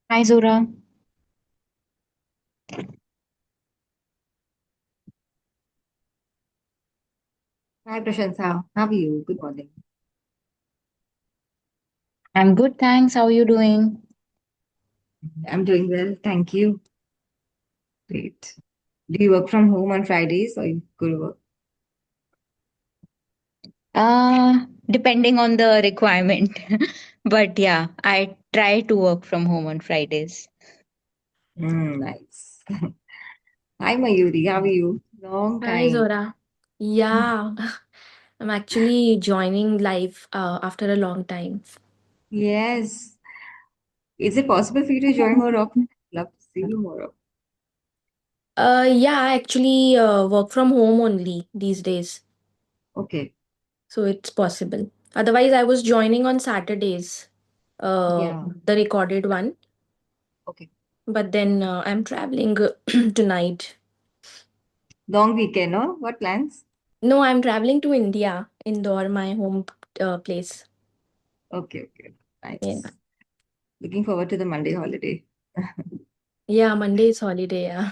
Hi, Zora. Hi, Prashantha. How are you? Good morning. I'm good, thanks. How are you doing? I'm doing well. Thank you. Great. Do you work from home on Fridays or you go to work? Depending on the requirement. But yeah, I try to work from home on Fridays. Nice. Hi, Mayuri. How are you? Long Hi, time. Zora. Yeah, I'm actually joining live after a long time. Yes. Is it possible for you to join more often? I'd love to see you more often. Yeah, I actually work from home only these days, Okay. so it's possible. Otherwise, I was joining on Saturdays, Yeah. the recorded one, Okay. but then I'm traveling tonight. Long weekend, no? What plans? No, I'm traveling to India, Indore, my home place. Okay, okay. Yeah, Nice. Looking forward to the Monday holiday. yeah, Monday is holiday. Yeah.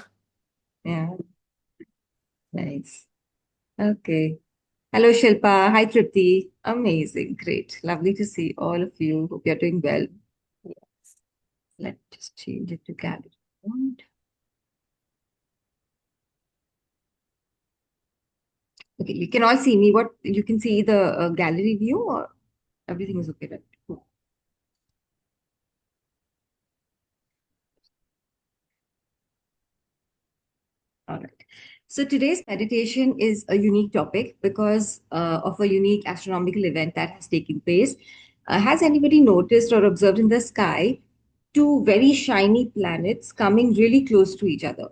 Yeah, nice. Okay. Hello, Shilpa. Hi, Tripti. Amazing. Great. Lovely to see all of you. Hope you're doing well. Let's just change it to gallery mode. Okay, you can all see me. What you can see the gallery view or everything is okay, right? Cool. All right. So today's meditation is a unique topic because of a unique astronomical event that has taken place. Has anybody noticed or observed in the sky two very shiny planets coming really close to each other?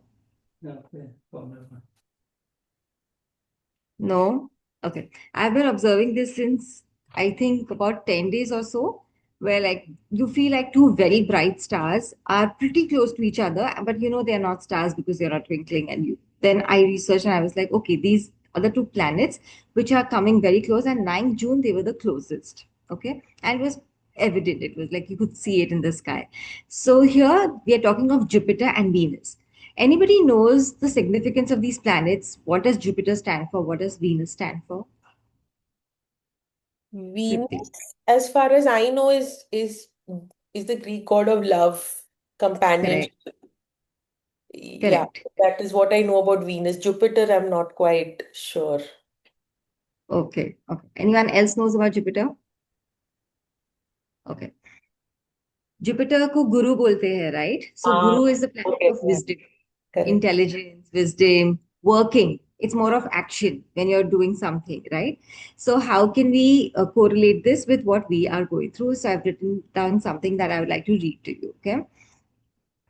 No? Okay. I've been observing this since I think about 10 days or so, where like you feel like two very bright stars are pretty close to each other, but you know they're not stars because they're not twinkling. And you then I researched and I was like, okay, these are the two planets which are coming very close, and 9th June they were the closest. Okay. And it was evident, it was like you could see it in the sky. So here we are talking of Jupiter and Venus. Anybody knows the significance of these planets? What does Jupiter stand for? What does Venus stand for? Tripti. Venus, as far as I know, is the Greek god of love, Correct. companionship. Yeah, Correct. that is what I know about Venus. Jupiter, I'm not quite sure. Okay. Okay. Anyone else knows about Jupiter? Okay. Jupiter को गुरु बोलते हैं, right? So Ah, Guru is the planet okay, of yeah, wisdom, correct. intelligence, wisdom, working. It's more of action when you're doing something, right? So how can we correlate this with what we are going through? So I've written down something that I would like to read to you. Okay.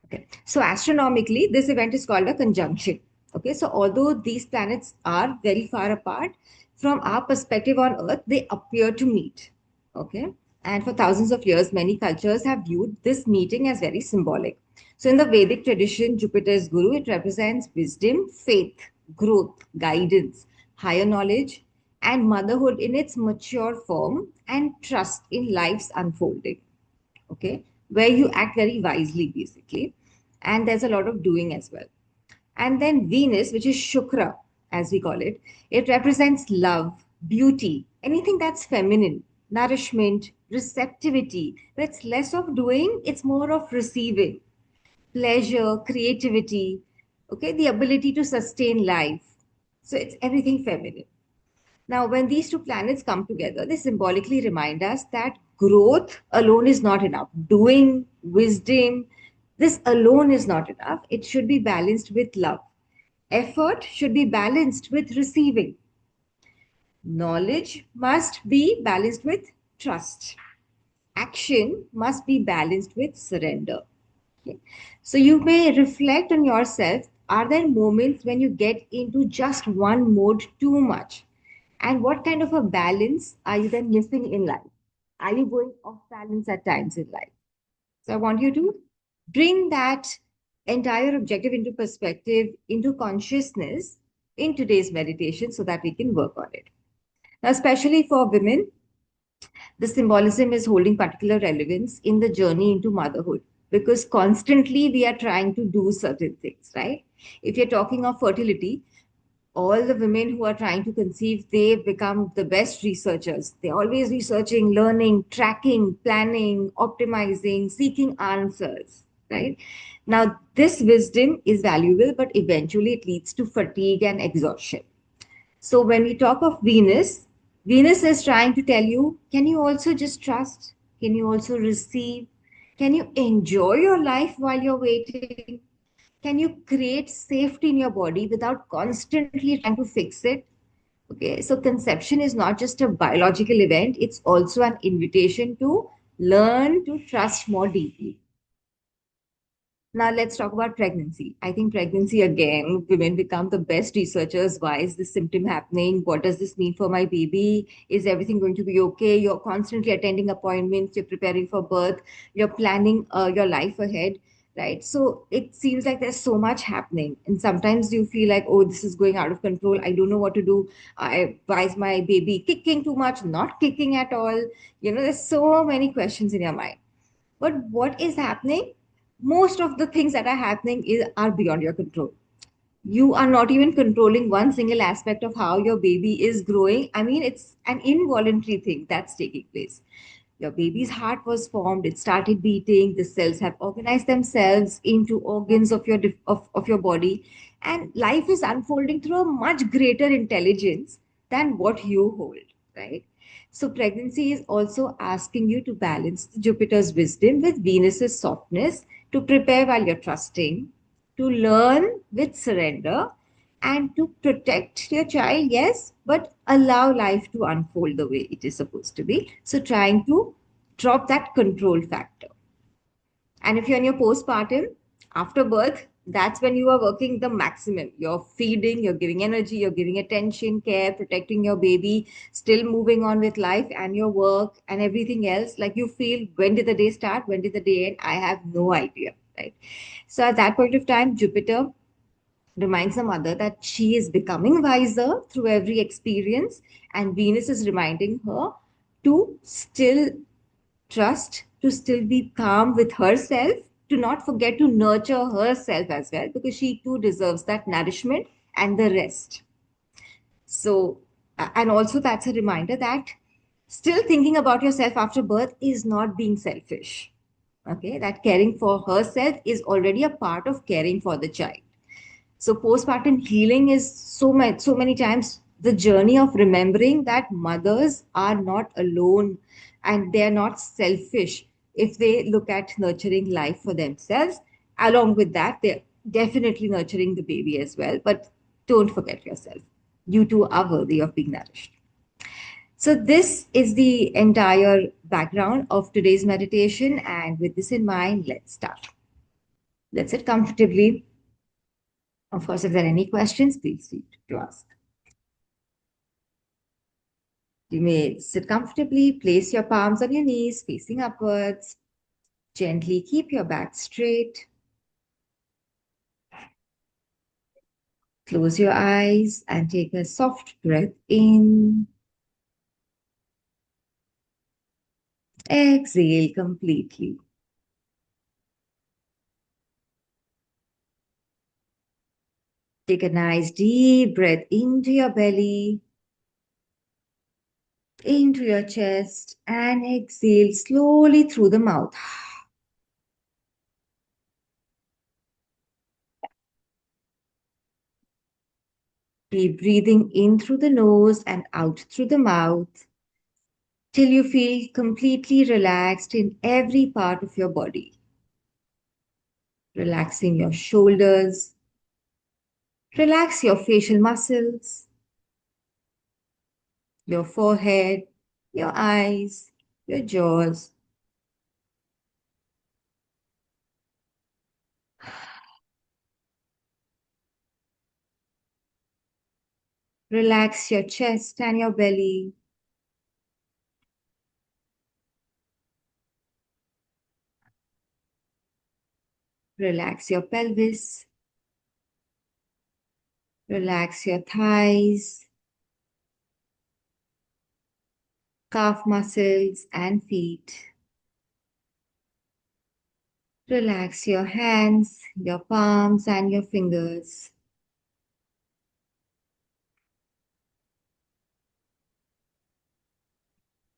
Okay. So astronomically, this event is called a conjunction. Okay. So although these planets are very far apart, from our perspective on Earth, they appear to meet. Okay. And for thousands of years, many cultures have viewed this meeting as very symbolic. So in the Vedic tradition, Jupiter is Guru. It represents wisdom, faith, growth, guidance, higher knowledge, and motherhood in its mature form, and trust in life's unfolding. Okay, where you act very wisely basically, and there's a lot of doing as well. And then Venus, which is Shukra as we call it, it represents love, beauty, anything that's feminine, nourishment, receptivity. It's less of doing, it's more of receiving, pleasure, creativity, okay, the ability to sustain life. So it's everything feminine. Now, when these two planets come together, they symbolically remind us that growth alone is not enough. Doing, wisdom, this alone is not enough. It should be balanced with love. Effort should be balanced with receiving. Knowledge must be balanced with trust. Action must be balanced with surrender. Okay. So you may reflect on yourself. Are there moments when you get into just one mode too much? And what kind of a balance are you then missing in life? Are you going off balance at times in life? So I want you to bring that entire objective into perspective, into consciousness in today's meditation so that we can work on it. Now, especially for women, the symbolism is holding particular relevance in the journey into motherhood. because constantly we are trying to do certain things, right? If you're talking of fertility, all the women who are trying to conceive, they become the best researchers. They're always researching, learning, tracking, planning, optimizing, seeking answers, right? Now, this wisdom is valuable, but eventually it leads to fatigue and exhaustion. So, when we talk of Venus, Venus is trying to tell you, can you also just trust? Can you also receive? Can you enjoy your life while you're waiting? Can you create safety in your body without constantly trying to fix it? Okay, so conception is not just a biological event, it's also an invitation to learn to trust more deeply. Now, let's talk about pregnancy. I think pregnancy, again, women become the best researchers. Why is this symptom happening? What does this mean for my baby? Is everything going to be okay? You're constantly attending appointments, you're preparing for birth, you're planning your life ahead, right? So it seems like there's so much happening. And sometimes you feel like, oh, this is going out of control. I don't know what to do. Why is my baby kicking too much? Not kicking at all? There's so many questions in your mind. But what is happening? Most of the things that are happening are beyond your control. You are not even controlling one single aspect of how your baby is growing. I mean, it's an involuntary thing that's taking place. Your baby's heart was formed, it started beating, the cells have organized themselves into organs of your body, and life is unfolding through a much greater intelligence than what you hold, right? So pregnancy is also asking you to balance Jupiter's wisdom with Venus's softness, to prepare while you're trusting, to learn with surrender, and to protect your child, yes, but allow life to unfold the way it is supposed to be. So, trying to drop that control factor. And if you're in your postpartum, after birth, that's when you are working the maximum. You're feeding, you're giving energy, you're giving attention, care, protecting your baby, still moving on with life and your work and everything else. Like you feel, when did the day start? When did the day end? I have no idea, right? So at that point of time, Jupiter reminds the mother that she is becoming wiser through every experience, and Venus is reminding her to still trust, to still be calm with herself, to not forget to nurture herself as well, because she too deserves that nourishment and the rest. So, and also that's a reminder that still thinking about yourself after birth is not being selfish. Okay, that caring for herself is already a part of caring for the child. So postpartum healing is so many times the journey of remembering that mothers are not alone and they are not selfish if they look at nurturing life for themselves. Along with that, they're definitely nurturing the baby as well. But don't forget yourself. You too are worthy of being nourished. So this is the entire background of today's meditation. And with this in mind, let's start. Let's sit comfortably. Of course, if there are any questions, please feel free to ask. You may sit comfortably, place your palms on your knees, facing upwards. Gently keep your back straight. Close your eyes and take a soft breath in. Exhale completely. Take a nice deep breath into your belly, into your chest, and exhale slowly through the mouth. Keep breathing in through the nose and out through the mouth till you feel completely relaxed in every part of your body. Relaxing your shoulders, relax your facial muscles, your forehead, your eyes, your jaws. Relax your chest and your belly. Relax your pelvis. Relax your thighs, calf muscles, and feet. Relax your hands, your palms, and your fingers.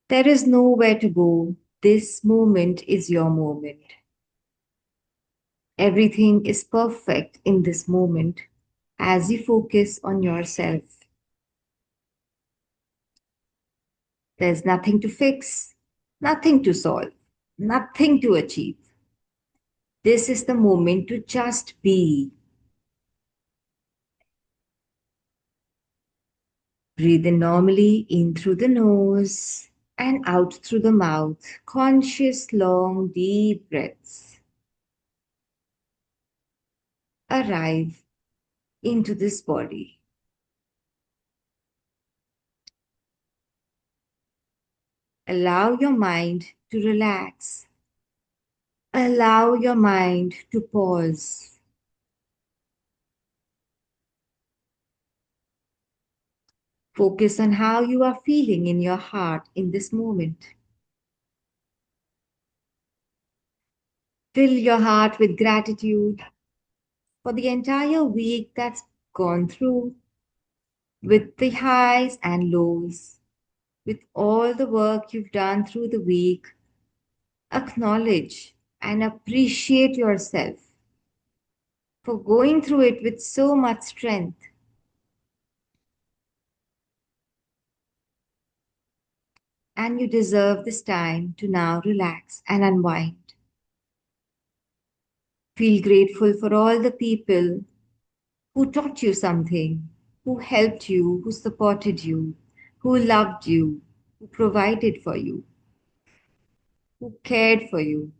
There is nowhere to go. This moment is your moment. Everything is perfect in this moment as you focus on yourself. There's nothing to fix, nothing to solve, nothing to achieve. This is the moment to just be. Breathe in normally, in through the nose and out through the mouth. Conscious, long, deep breaths. Arrive into this body. Allow your mind to relax. Allow your mind to pause. Focus on how you are feeling in your heart in this moment. Fill your heart with gratitude for the entire week that's gone through, with the highs and lows, with all the work you've done through the week. Acknowledge and appreciate yourself for going through it with so much strength. And you deserve this time to now relax and unwind. Feel grateful for all the people who taught you something, who helped you, who supported you, who loved you, who provided for you, who cared for you.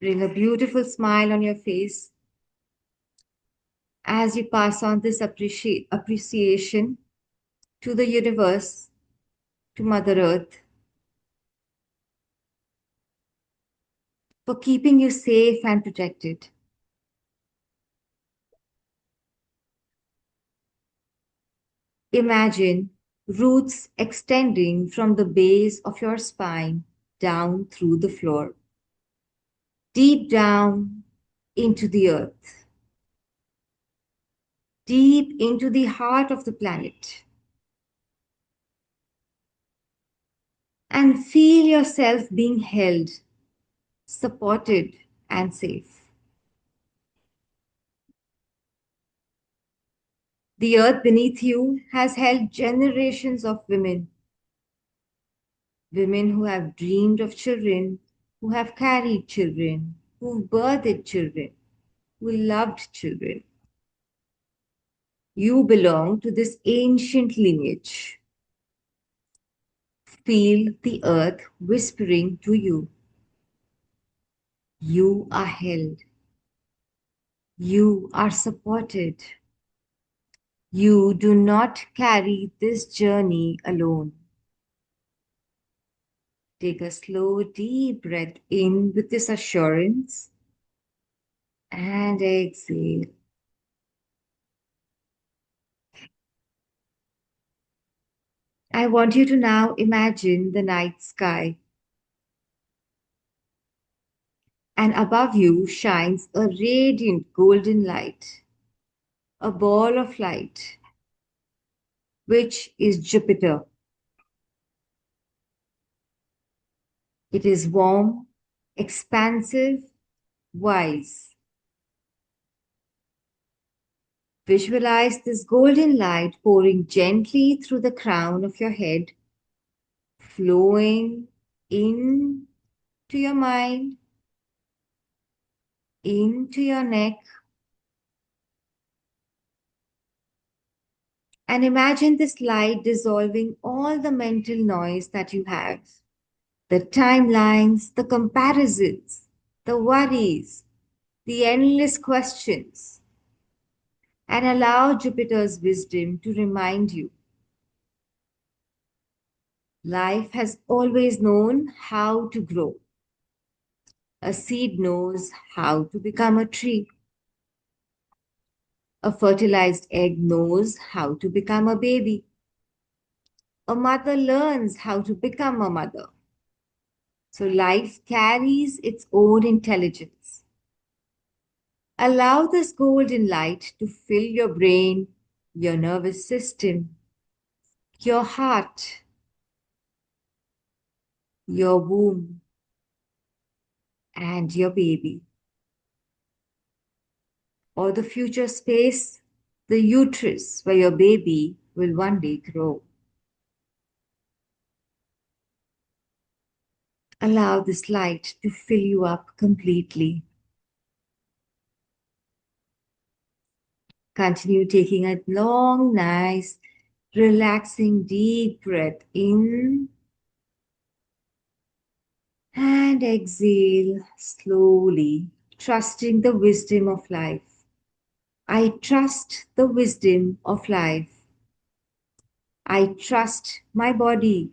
Bring a beautiful smile on your face as you pass on this appreciation to the universe, to Mother Earth, for keeping you safe and protected. Imagine roots extending from the base of your spine down through the floor, deep down into the earth, deep into the heart of the planet. And feel yourself being held, supported, and safe. The earth beneath you has held generations of women, women who have dreamed of children, who have carried children, who birthed children, who loved children. You belong to this ancient lineage. Feel the earth whispering to you. You are held. You are supported. You do not carry this journey alone. Take a slow, deep breath in with this assurance and exhale. I want you to now imagine the night sky. And above you shines a radiant golden light, a ball of light, which is Jupiter. It is warm, expansive, wise. Visualize this golden light pouring gently through the crown of your head, flowing in to your mind, into your neck, and imagine this light dissolving all the mental noise that you have, the timelines, the comparisons, the worries, the endless questions, and allow Jupiter's wisdom to remind you. Life has always known how to grow. A seed knows how to become a tree. A fertilized egg knows how to become a baby. a mother learns how to become a mother. So life carries its own intelligence. Allow this golden light to fill your brain, your nervous system, your heart, your womb, and your baby, or the future space, the uterus where your baby will one day grow. Allow this light to fill you up completely. Continue taking a long, nice, relaxing, deep breath in and exhale slowly, trusting the wisdom of life. I trust the wisdom of life. I trust my body.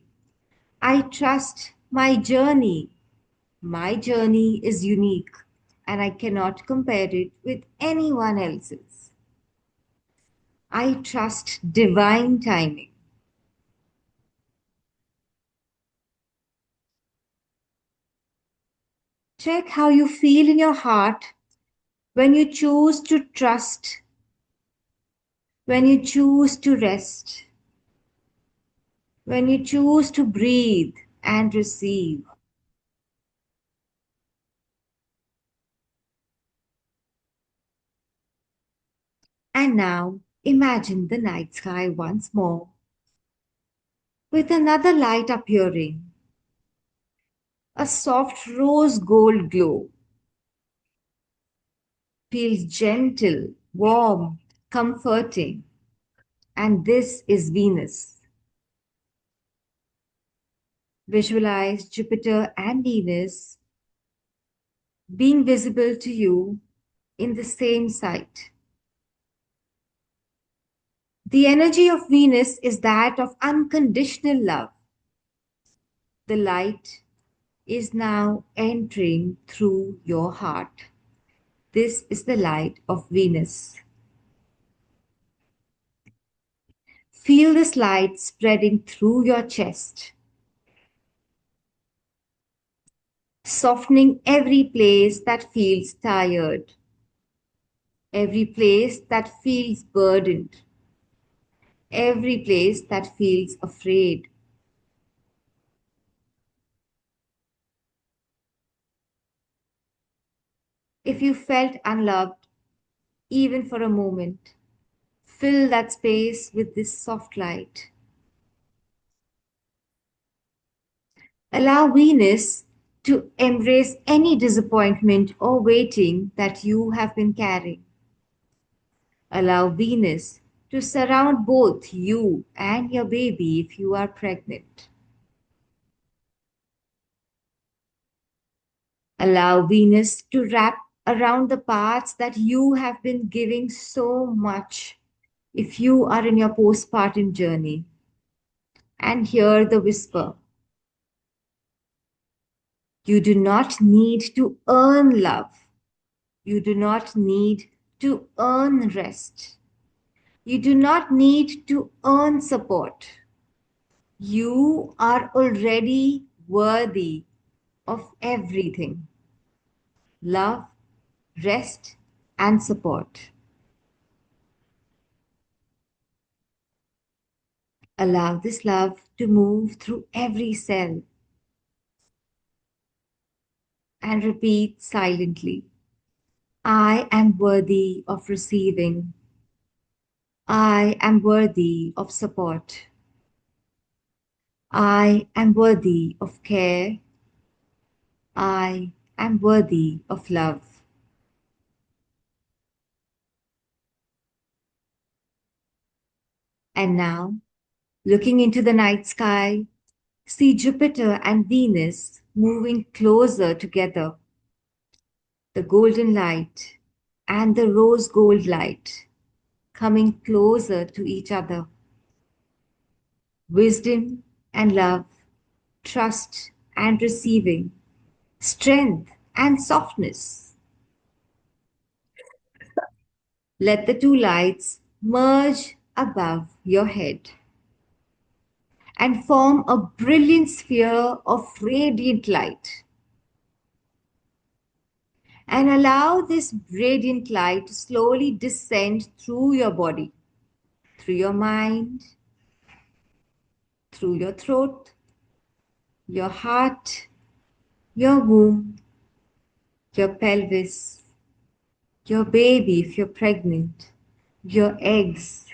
I trust my journey. My journey is unique and I cannot compare it with anyone else's. I trust divine timing. Check how you feel in your heart when you choose to trust, when you choose to rest, when you choose to breathe and receive. And now imagine the night sky once more with another light appearing, a soft rose gold glow. Feels gentle, warm, comforting. And this is Venus. Visualize Jupiter and Venus being visible to you in the same sight. The energy of Venus is that of unconditional love. The light is now entering through your heart. This is the light of Venus. Feel this light spreading through your chest, softening every place that feels tired, every place that feels burdened, every place that feels afraid. If you felt unloved, even for a moment, fill that space with this soft light. Allow Venus to embrace any disappointment or waiting that you have been carrying. Allow Venus to surround both you and your baby if you are pregnant. Allow Venus to wrap around the parts that you have been giving so much if you are in your postpartum journey. And hear the whisper. You do not need to earn love. You do not need to earn rest. You do not need to earn support. You are already worthy of everything: love, rest, and support. Allow this love to move through every cell and repeat silently: I am worthy of receiving. I am worthy of support. I am worthy of care. I am worthy of love. And now, looking into the night sky, see Jupiter and Venus moving closer together. The golden light and the rose gold light coming closer to each other. Wisdom and love, trust and receiving, strength and softness. Let the two lights merge above your head. and form a brilliant sphere of radiant light. And allow this radiant light to slowly descend through your body, through your mind, through your throat, your heart, your womb, your pelvis, your baby if you're pregnant, your eggs,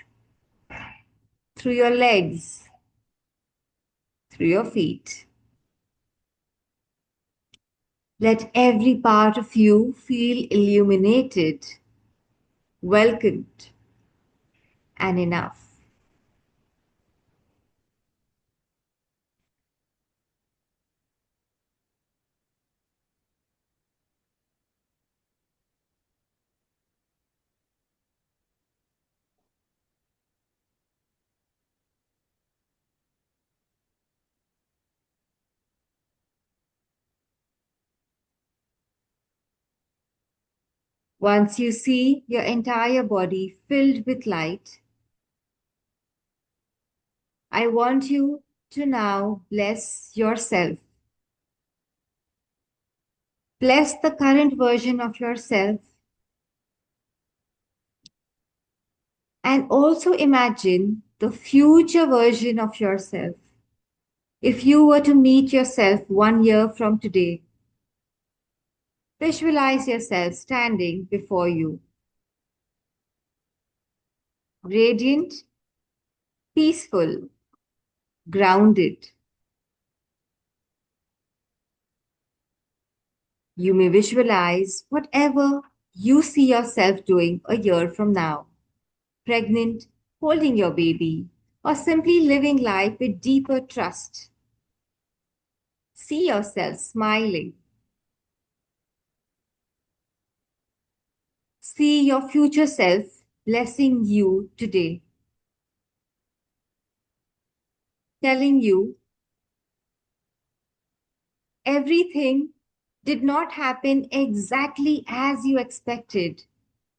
through your legs, through your feet. Let every part of you feel illuminated, welcomed, and enough. Once you see your entire body filled with light, I want you to now bless yourself. Bless the current version of yourself and also imagine the future version of yourself. If you were to meet yourself 1 year from today, visualize yourself standing before you, radiant, peaceful, grounded. You may visualize whatever you see yourself doing a year from now, pregnant, holding your baby, or simply living life with deeper trust. See yourself smiling. See your future self blessing you today, telling you everything did not happen exactly as you expected,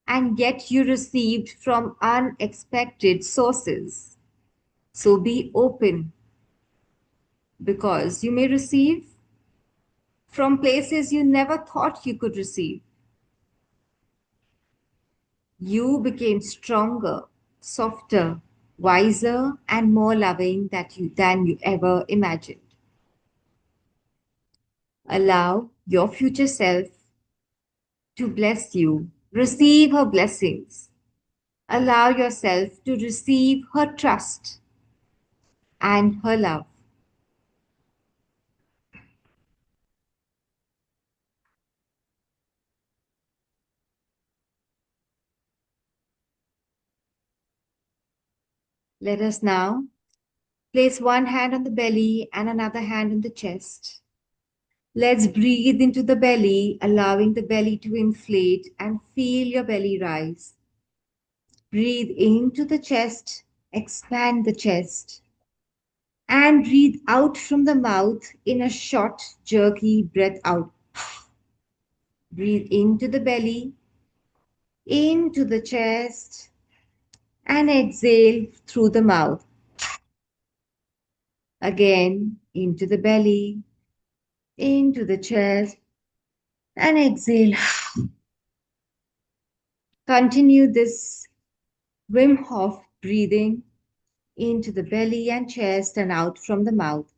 and yet you received from unexpected sources. So be open because you may receive from places you never thought you could receive. You became stronger, softer, wiser, and more loving than you ever imagined. Allow your future self to bless you. Receive her blessings. Allow yourself to receive her trust and her love. Let us now place one hand on the belly and another hand on the chest. Let's breathe into the belly, allowing the belly to inflate and feel your belly rise. Breathe into the chest, expand the chest, and breathe out from the mouth in a short, jerky breath out. Breathe into the belly, into the chest, and exhale through the mouth. Again, into the belly, into the chest, and exhale. Continue this Wim Hof breathing into the belly and chest and out from the mouth.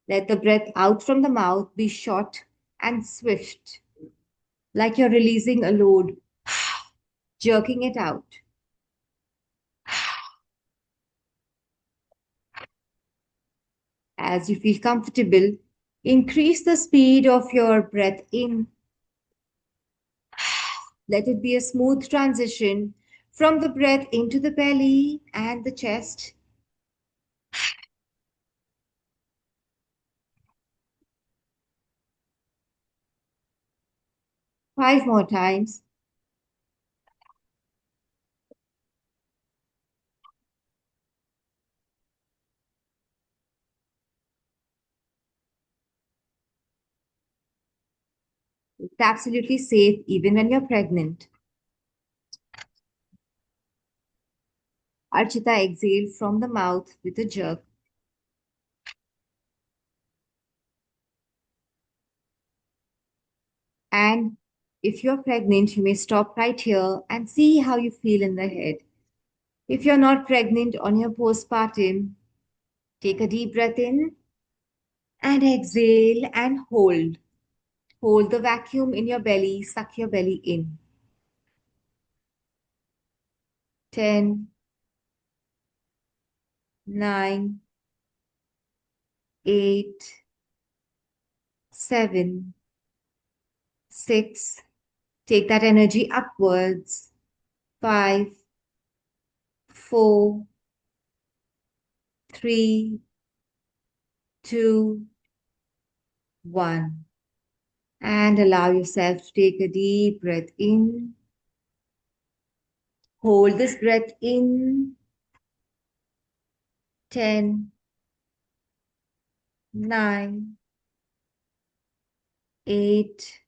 Let the breath out from the mouth be short and swift, like you're releasing a load, jerking it out. As you feel comfortable, increase the speed of your breath in. Let it be a smooth transition from the breath into the belly and the chest. 5 more times. It's absolutely safe even when you're pregnant. Archita, exhale from the mouth with a jerk. And if you're pregnant, you may stop right here and see how you feel in the head. If you're not pregnant on your postpartum, take a deep breath in and exhale and hold. Hold the vacuum in your belly, suck your belly in. 10, 9, 8, 7, 6. Take that energy upwards. 5, 4, 3, 2, 1. And allow yourself to take a deep breath in. Hold this breath in. 10, 9, 8,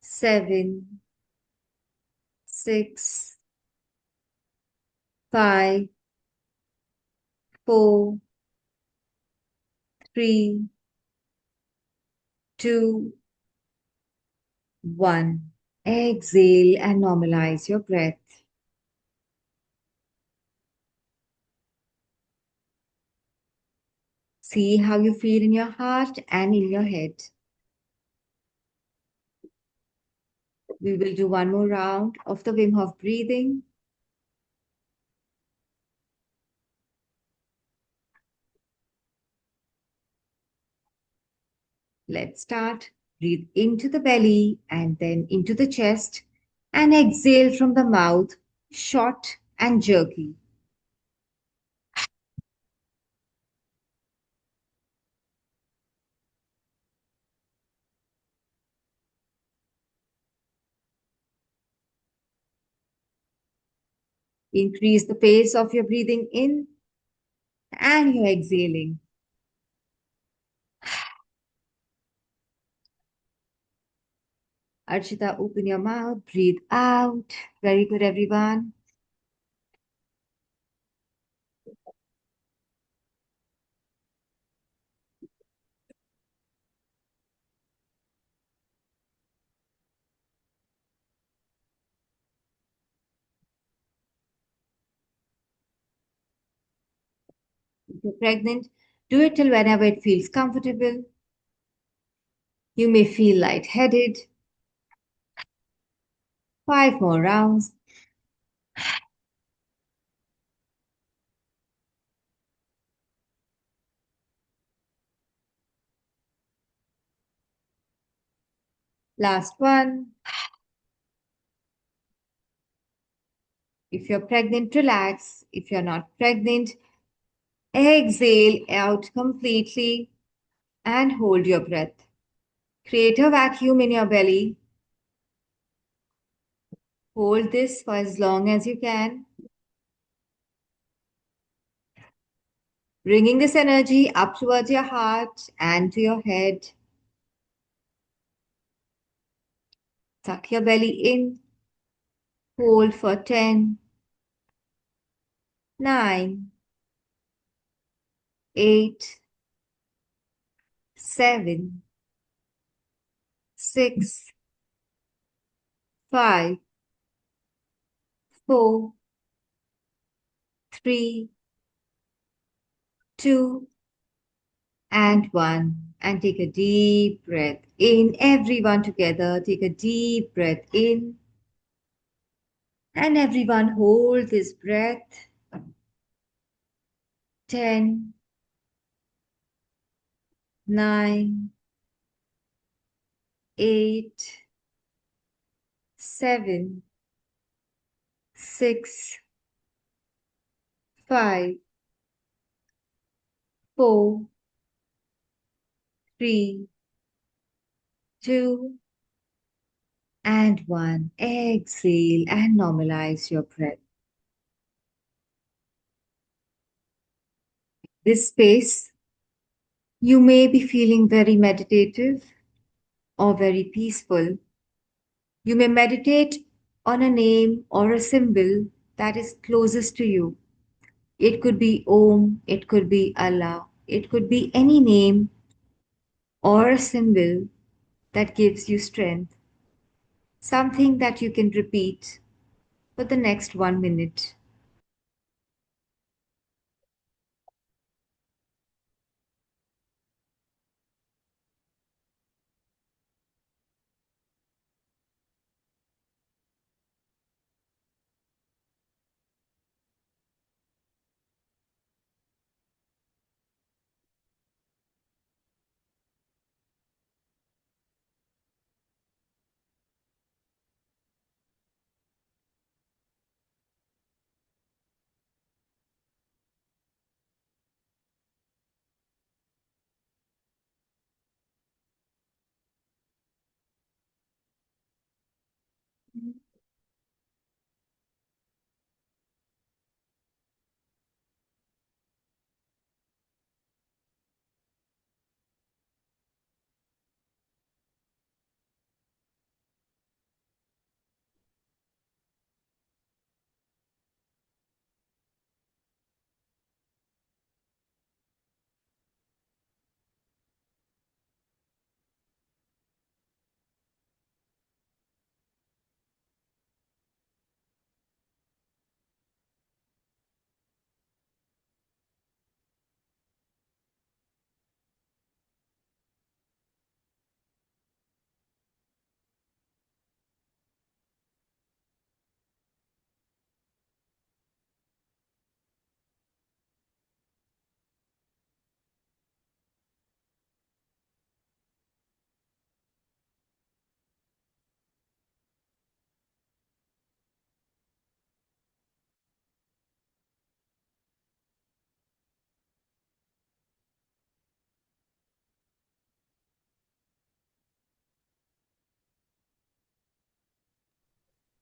7, 6, 5, 4, 3, 2, 1. Exhale and normalize your breath. See how you feel in your heart and in your head. We will do one more round of the Wim Hof breathing. Let's start. Breathe into the belly and then into the chest and exhale from the mouth, short and jerky. Increase the pace of your breathing in and your exhaling. Archita, open your mouth, breathe out. Very good, everyone. If you're pregnant, do it till whenever it feels comfortable. You may feel lightheaded. 5 more rounds. Last one. If you're pregnant, relax. If you're not pregnant, exhale out completely and hold your breath. Create a vacuum in your belly. Hold this for as long as you can. Bringing this energy up towards your heart and to your head. Tuck your belly in. Hold for 10, 9, 8, 7, 6, 5, 4, 3, 2, and 1. And take a deep breath in. Everyone together, take a deep breath in. And everyone hold this breath. 10, 9, 8, 7, 6, 5, 4, 3, 2, and 1. Exhale and normalize your breath. This space, you may be feeling very meditative or very peaceful. You may meditate on a name or a symbol that is closest to you. It could be Om, it could be Allah, it could be any name or a symbol that gives you strength, something that you can repeat for the next 1 minute.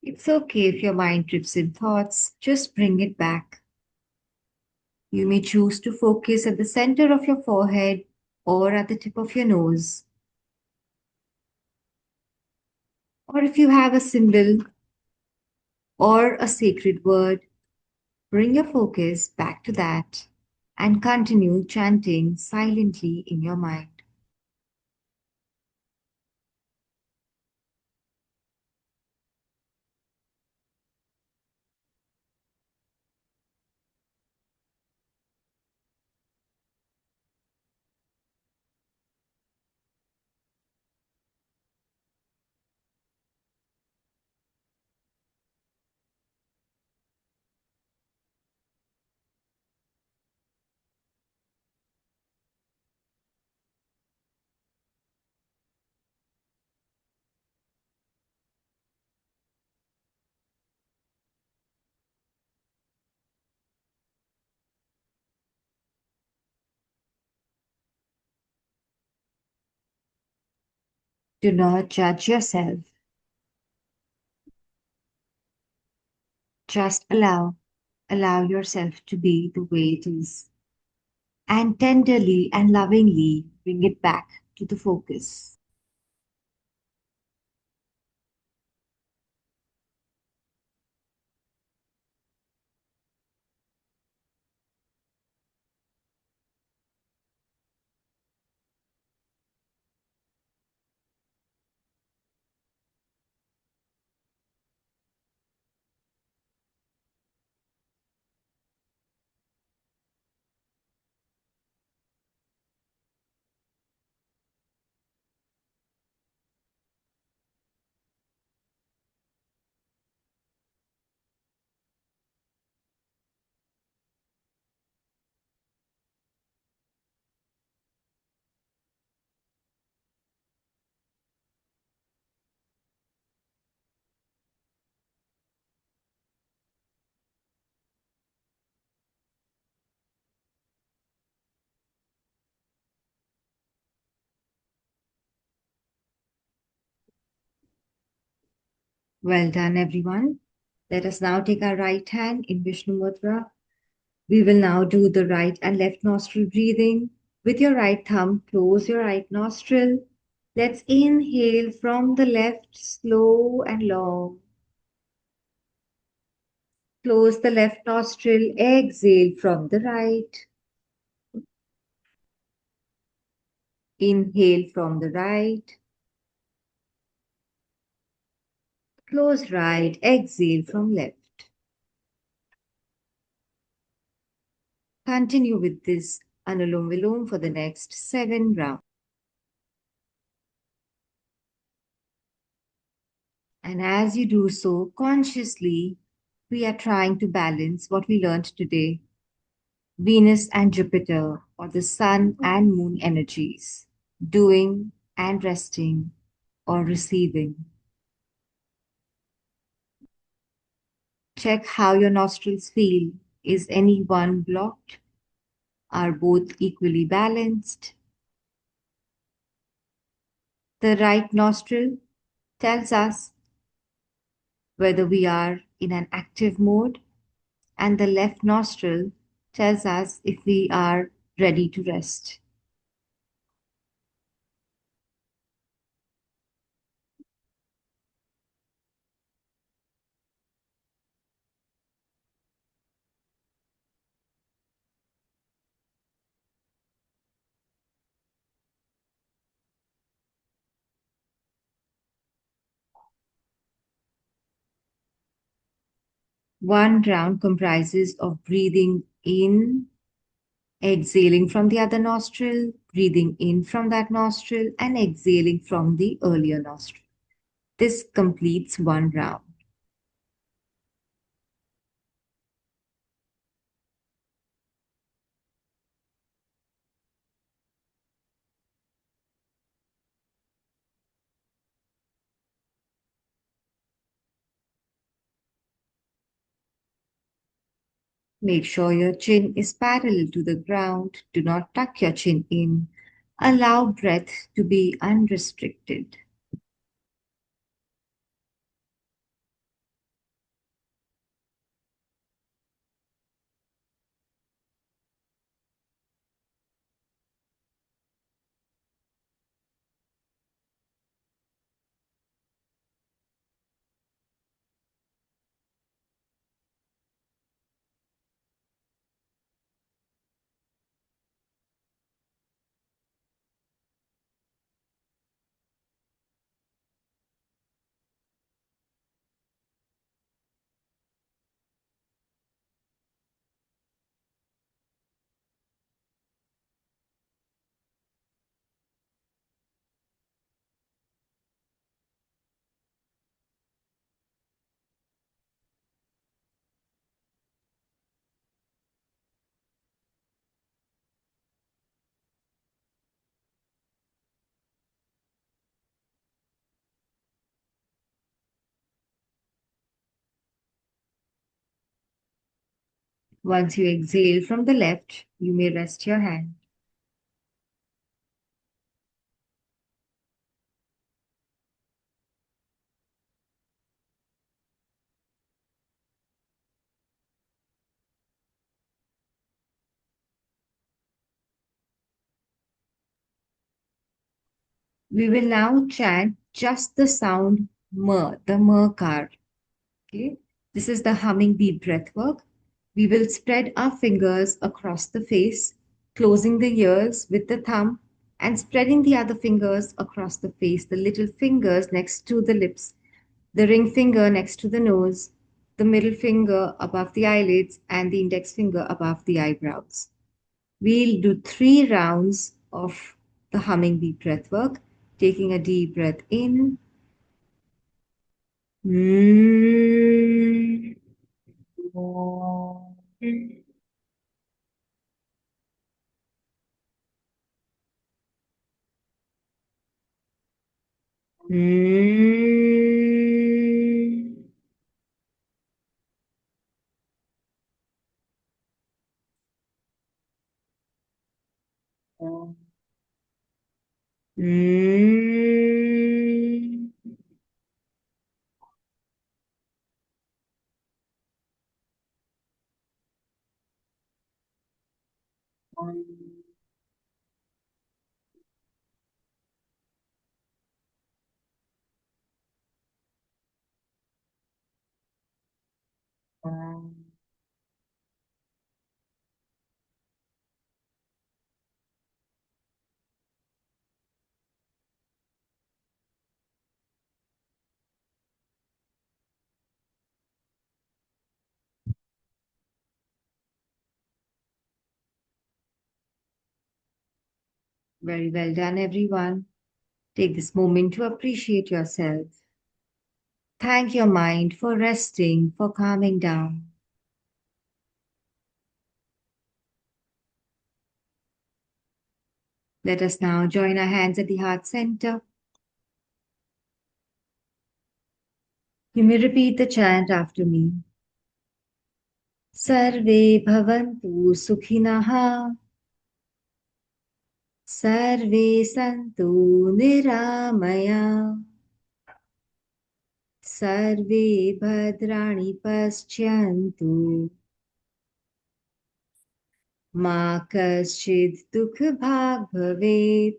It's okay if your mind drifts in thoughts, just bring it back. You may choose to focus at the center of your forehead or at the tip of your nose. Or if you have a symbol or a sacred word, bring your focus back to that and continue chanting silently in your mind. Do not judge yourself. Just allow yourself to be the way it is. And tenderly and lovingly bring it back to the focus. Well done, everyone. Let us now take our right hand in Vishnu Mudra. We will now do the right and left nostril breathing. With your right thumb, close your right nostril Let's inhale from the left, slow and long. Close the left nostril, exhale from the right. Inhale from the right. Close right, exhale from left. Continue with this Anulom Vilom for the next 7 rounds. And as you do so, consciously, we are trying to balance what we learned today: Venus and Jupiter, or the Sun and Moon energies, doing and resting, or receiving. Check how your nostrils feel. Is any one blocked? Are both equally balanced? The right nostril tells us whether we are in an active mode, and the left nostril tells us if we are ready to rest. One round comprises of breathing in, exhaling from the other nostril, breathing in from that nostril, and exhaling from the earlier nostril. This completes one round. Make sure your chin is parallel to the ground. Do not tuck your chin in. Allow breath to be unrestricted. Once you exhale from the left, you may rest your hand. We will now chant just the sound M, the M card. Okay, this is the humming beat breath work. We will spread our fingers across the face, closing the ears with the thumb and spreading the other fingers across the face, the little fingers next to the lips, the ring finger next to the nose, the middle finger above the eyelids, and the index finger above the eyebrows. We'll do 3 rounds of the humming beat breath work, taking a deep breath in. Mm. Mm. Mm. Very well done, everyone. Take this moment to appreciate yourself. Thank your mind for resting, for calming down. Let us now join our hands at the heart center. You may repeat the chant after me. Sarve bhavantu sukhinah. Sarve santu niramaya. Sarve bhadrani paschyantu. Ma kaschid dukh bhag bhavet.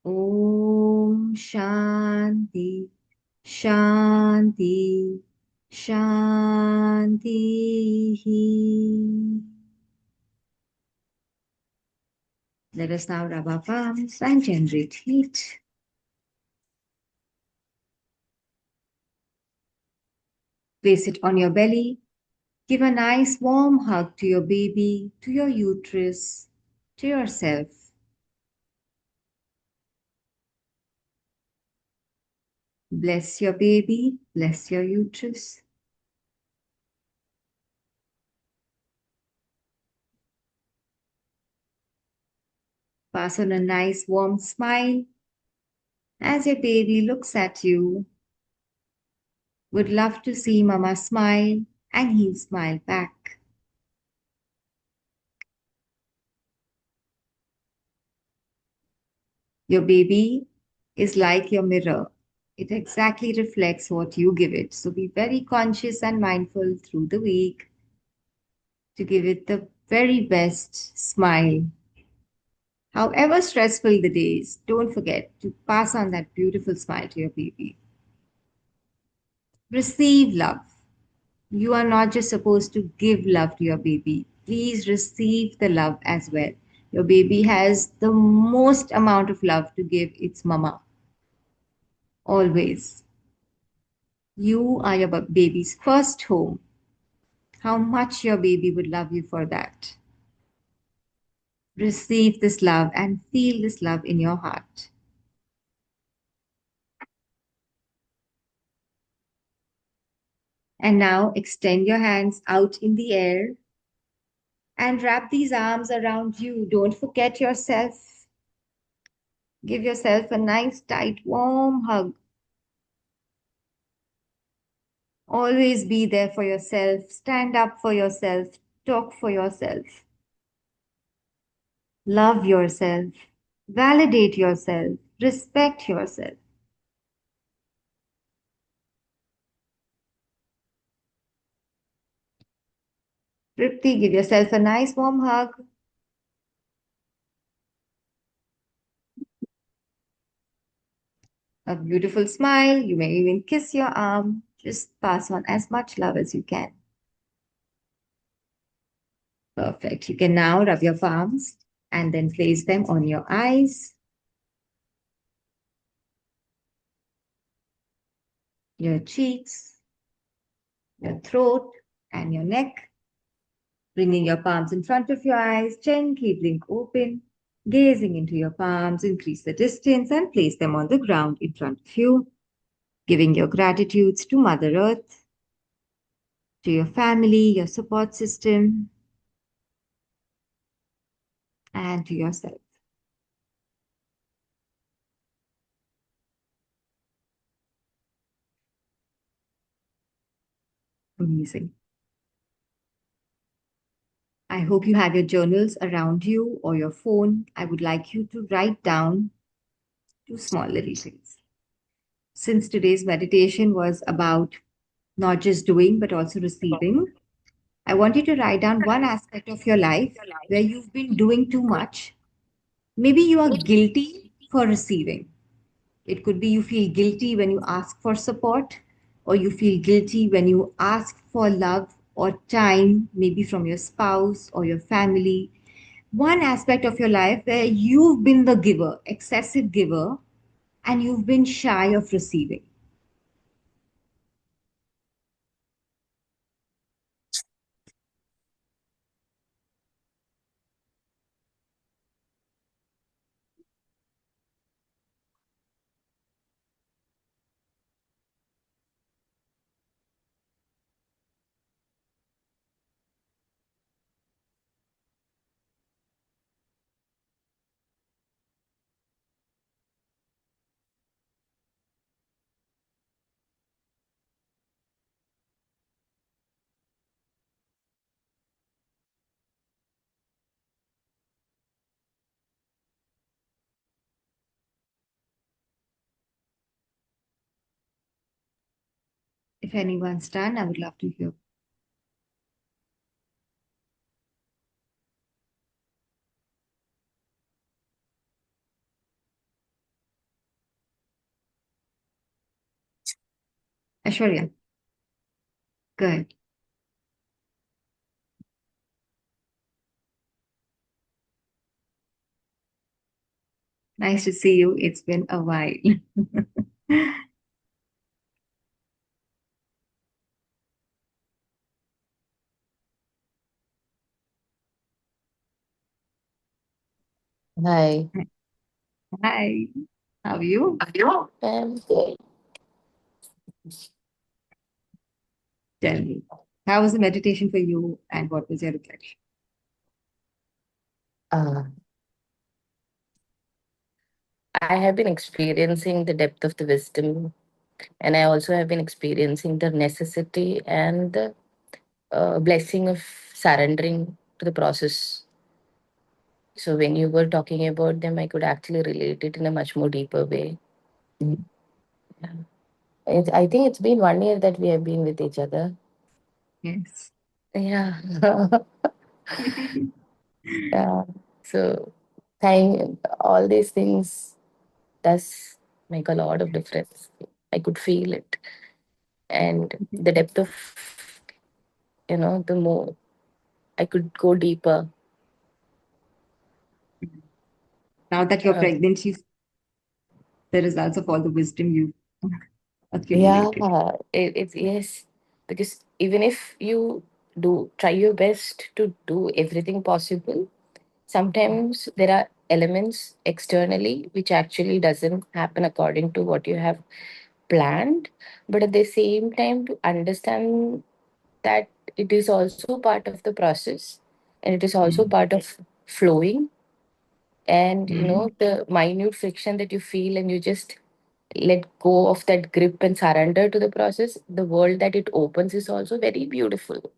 Om Shanti, Shanti, Shanti. Let us now rub our palms and generate heat. Place it on your belly. Give a nice warm hug to your baby, to your uterus, to yourself. Bless your baby, bless your uterus. Pass on a nice warm smile as your baby looks at you. Would love to see Mama smile and he'll smile back. Your baby is like your mirror. It exactly reflects what you give it. So be very conscious and mindful through the week to give it the very best smile. However stressful the days, don't forget to pass on that beautiful smile to your baby. Receive love. You are not just supposed to give love to your baby. Please receive the love as well. Your baby has the most amount of love to give its mama. Always. You are your baby's first home. How much your baby would love you for that. Receive this love and feel this love in your heart. And now extend your hands out in the air and wrap these arms around you. Don't forget yourself. Give yourself a nice, tight, warm hug. Always be there for yourself. Stand up for yourself. Talk for yourself. Love yourself. Validate yourself. Respect yourself. Tripti, give yourself a nice warm hug. A beautiful smile. You may even kiss your arm. Just pass on as much love as you can. Perfect. You can now rub your palms and then place them on your eyes, your cheeks, your throat, and your neck. Bringing your palms in front of your eyes, gently blink open. Gazing into your palms, increase the distance and place them on the ground in front of you. Giving your gratitudes to Mother Earth, to your family, your support system, and to yourself. Amazing. I hope you have your journals around you or your phone. I would like you to write down two small little things. Since today's meditation was about not just doing, but also receiving, I want you to write down one aspect of your life where you've been doing too much. Maybe you are guilty for receiving. It could be you feel guilty when you ask for support, or you feel guilty when you ask for love or time, maybe from your spouse or your family. One aspect of your life where you've been the giver, excessive giver, and you've been shy of receiving. If anyone's done, I would love to hear. Aishwarya, good. Nice to see you. It's been a while. Hi. Hi, how are you? Good. Tell me, how was the meditation for you and what was your reflection? Uh, I have been experiencing the depth of the wisdom, and I also have been experiencing the necessity and the blessing of surrendering to the process. So when you were talking about them, I could actually relate it in a much more deeper way. Mm. Yeah. I think it's been 1 year that we have been with each other. Yes. Yeah. Yeah. So all these things does make a lot of difference. I could feel it. And the depth of, the more I could go deeper. Now that you're Uh, pregnant, you see the results of all the wisdom you've yeah, accumulated. it's yes. Because even if you do try your best to do everything possible, sometimes there are elements externally which actually doesn't happen according to what you have planned. But at the same time, to understand that it is also part of the process and it is also Mm. part of flowing, and Mm. the minute friction that you feel, and you just let go of that grip and surrender to the process, the world that it opens is also very beautiful.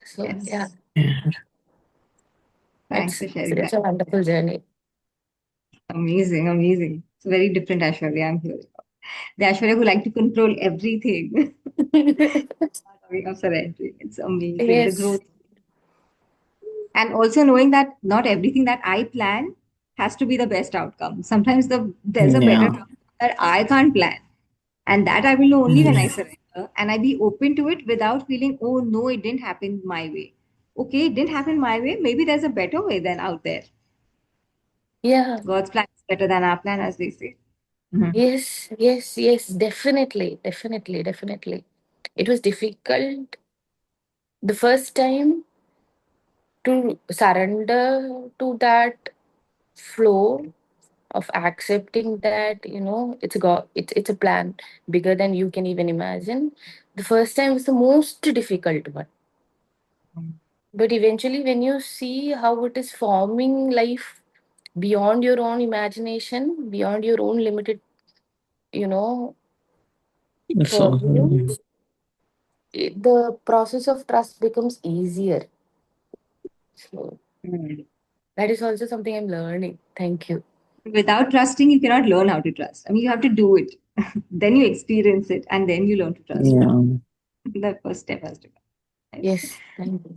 So yeah, Yes. Yeah. Thanks it's for sharing such that. a wonderful journey. Amazing, amazing. It's a very different Aishwarya I'm hearing. The Aishwarya who like to control everything. Coming of surrendering. It's amazing. The Yes. growth. And also knowing that not everything that I plan has to be the best outcome. Sometimes there's a better Yeah. outcome that I can't plan. And that I will know only when I Mm. surrender and I be open to it without feeling, oh no, it didn't happen my way. Okay, it didn't happen my way. Maybe there's a better way than out there. Yeah. God's plan is better than our plan, as they say. Mhm. Yes. Yes. Yes. Definitely. Definitely. Definitely. It was difficult the first time to surrender to that flow of accepting that it's a plan bigger than you can even imagine. The first time was the most difficult one, but eventually when you see how it is forming life beyond your own imagination, beyond your own limited you know So, purview, the process of trust becomes easier. So Mm. that is also something I'm learning. Thank you. Without trusting, you cannot learn how to trust. I mean, you have to do it. Then you experience it and then you learn to trust. yeah. The first step has to come. Yes. Yes, thank you.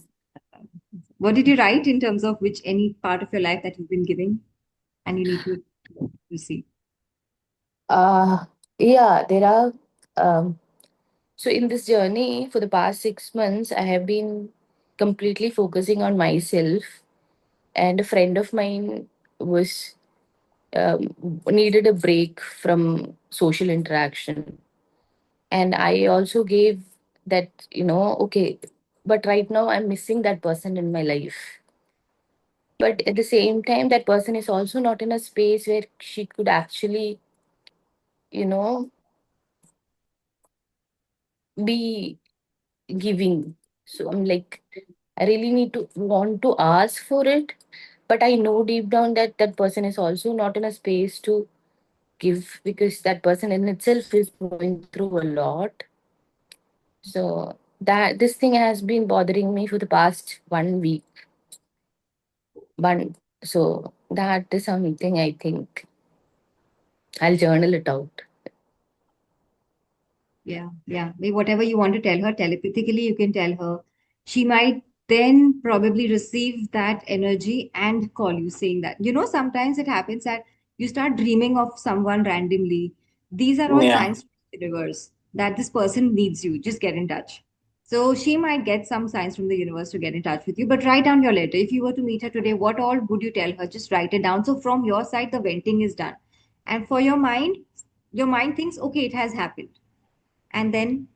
What did you write in terms of which any part of your life that you've been giving and you need to receive? uh yeah, there are um so in this journey for the past 6 months, I have been completely focusing on myself. And a friend of mine was needed a break from social interaction, and I also gave that, okay, but right now I'm missing that person in my life. But at the same time, that person is also not in a space where she could actually, you know, be giving. So I'm like, I really need to want to ask for it, but I know deep down that that person is also not in a space to give, because that person in itself is going through a lot. So that this thing has been bothering me for the past 1 week. One, so that is something I think I'll journal it out. Yeah, yeah. Maybe whatever you want to tell her telepathically, you can tell her. She might then probably receive that energy and call you saying that. Sometimes it happens that you start dreaming of someone randomly. These are all Yeah. signs from the universe that this person needs you. Just get in touch. So she might get some signs from the universe to get in touch with you. But write down your letter. If you were to meet her today, what all would you tell her? Just write it down. So from your side, the venting is done. And for your mind thinks, okay, it has happened, and then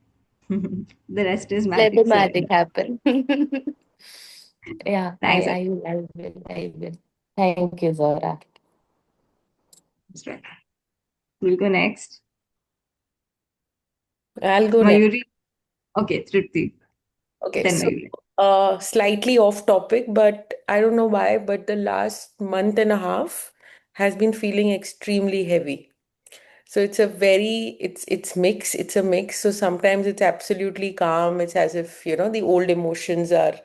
the rest is Let the magic magic surrender. happen. Yeah, Thanks. I will. Thank you, Zora. That's right. We'll go next. I'll go next. Mayuri. Okay, Tripti. Okay, Then so Mayuri. slightly off topic, but I don't know why, but the last month and a half has been feeling extremely heavy. So it's a mix. So sometimes it's absolutely calm. It's as if, the old emotions are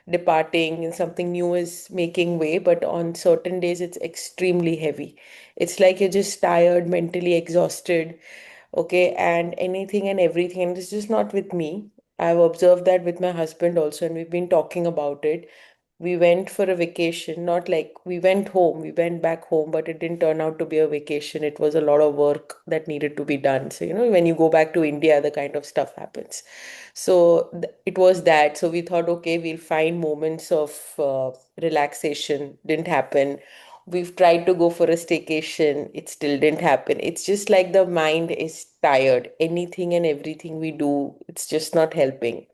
departing and something new is making way. But on certain days, it's extremely heavy. It's like you're just tired, mentally exhausted, okay, and anything and everything. And it's just not with me. I've observed that with my husband also, and we've been talking about it. We went for a vacation, not like we went home, we went back home, but it didn't turn out to be a vacation. It was a lot of work that needed to be done. So, when you go back to India, the kind of stuff happens. So it was that. So we thought, okay, we'll find moments of relaxation. Didn't happen. We've tried to go for a staycation. It still didn't happen. It's just like the mind is tired. Anything and everything we do, it's just not helping.